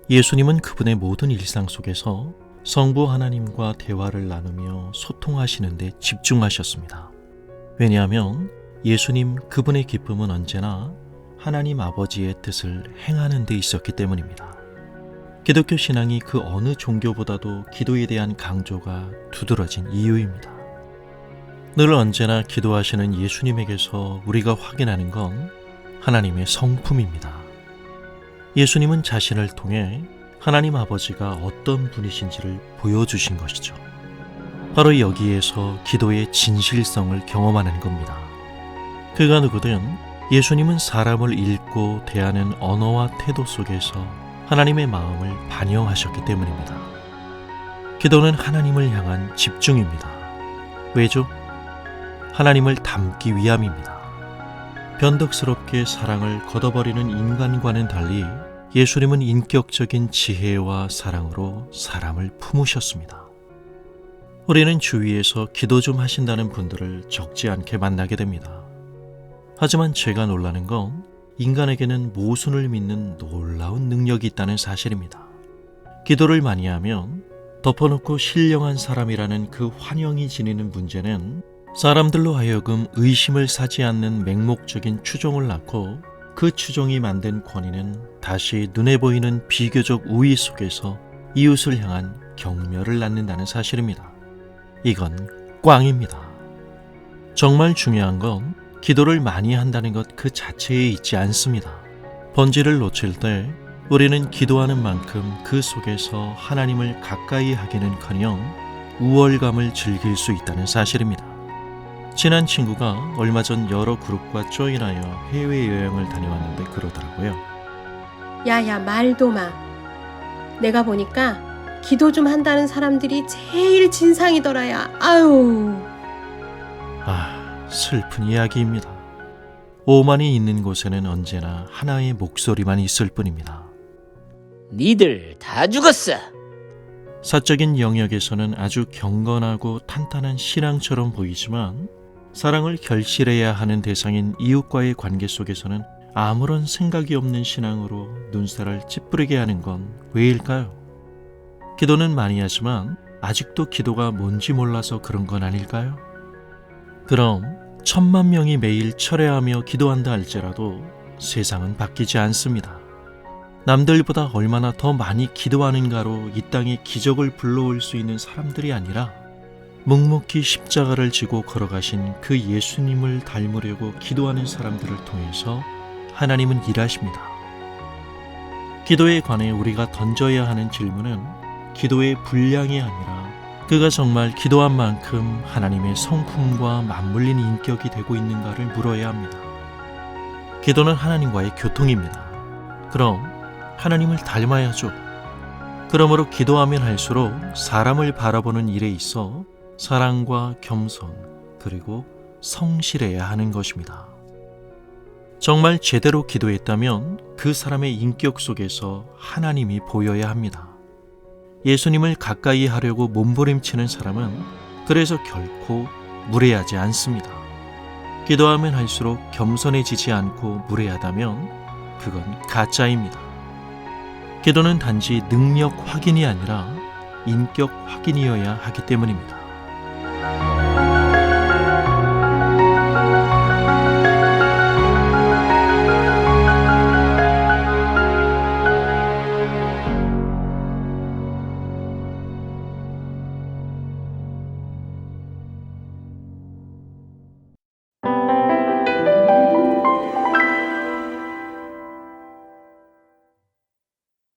예수님은 그분의 모든 일상 속에서 성부 하나님과 대화를 나누며 소통하시는 데 집중하셨습니다. 왜냐하면 예수님 그분의 기쁨은 언제나 하나님 아버지의 뜻을 행하는 데 있었기 때문입니다. 기독교 신앙이 그 어느 종교보다도 기도에 대한 강조가 두드러진 이유입니다. 늘 언제나 기도하시는 예수님에게서 우리가 확인하는 건 하나님의 성품입니다. 예수님은 자신을 통해 하나님 아버지가 어떤 분이신지를 보여주신 것이죠. 바로 여기에서 기도의 진실성을 경험하는 겁니다. 그가 누구든 예수님은 사람을 읽고 대하는 언어와 태도 속에서 하나님의 마음을 반영하셨기 때문입니다. 기도는 하나님을 향한 집중입니다. 왜죠? 하나님을 닮기 위함입니다. 변덕스럽게 사랑을 걷어버리는 인간과는 달리 예수님은 인격적인 지혜와 사랑으로 사람을 품으셨습니다. 우리는 주위에서 기도 좀 하신다는 분들을 적지 않게 만나게 됩니다. 하지만 제가 놀라는 건 인간에게는 모순을 믿는 놀라운 능력이 있다는 사실입니다. 기도를 많이 하면 덮어놓고 신령한 사람이라는 그 환영이 지니는 문제는 사람들로 하여금 의심을 사지 않는 맹목적인 추종을 낳고 그 추종이 만든 권위는 다시 눈에 보이는 비교적 우위 속에서 이웃을 향한 경멸을 낳는다는 사실입니다. 이건 꽝입니다. 정말 중요한 건 기도를 많이 한다는 것 그 자체에 있지 않습니다. 본질을 놓칠 때 우리는 기도하는 만큼 그 속에서 하나님을 가까이 하기는커녕 우월감을 즐길 수 있다는 사실입니다. 친한 친구가 얼마 전 여러 그룹과 조인하여 해외여행을 다녀왔는데 그러더라고요. 야야, 말도 마. 내가 보니까 기도 좀 한다는 사람들이 제일 진상이더라야. 아유. 슬픈 이야기입니다. 오만이 있는 곳에는 언제나 하나의 목소리만 있을 뿐입니다. 니들 다 죽었어. 사적인 영역에서는 아주 경건하고 탄탄한 신앙처럼 보이지만 사랑을 결실해야 하는 대상인 이웃과의 관계 속에서는 아무런 생각이 없는 신앙으로 눈살을 찌푸리게 하는 건 왜일까요? 기도는 많이 하지만 아직도 기도가 뭔지 몰라서 그런 건 아닐까요? 그럼 1000만 명이 매일 철회하며 기도한다 할지라도 세상은 바뀌지 않습니다. 남들보다 얼마나 더 많이 기도하는가로 이 땅에 기적을 불러올 수 있는 사람들이 아니라 묵묵히 십자가를 지고 걸어가신 그 예수님을 닮으려고 기도하는 사람들을 통해서 하나님은 일하십니다. 기도에 관해 우리가 던져야 하는 질문은 기도의 분량이 아니라 그가 정말 기도한 만큼 하나님의 성품과 맞물린 인격이 되고 있는가를 물어야 합니다. 기도는 하나님과의 교통입니다. 그럼 하나님을 닮아야죠. 그러므로 기도하면 할수록 사람을 바라보는 일에 있어 사랑과 겸손 그리고 성실해야 하는 것입니다. 정말 제대로 기도했다면 그 사람의 인격 속에서 하나님이 보여야 합니다. 예수님을 가까이 하려고 몸부림치는 사람은 그래서 결코 무례하지 않습니다. 기도하면 할수록 겸손해지지 않고 무례하다면 그건 가짜입니다. 기도는 단지 능력 확인이 아니라 인격 확인이어야 하기 때문입니다.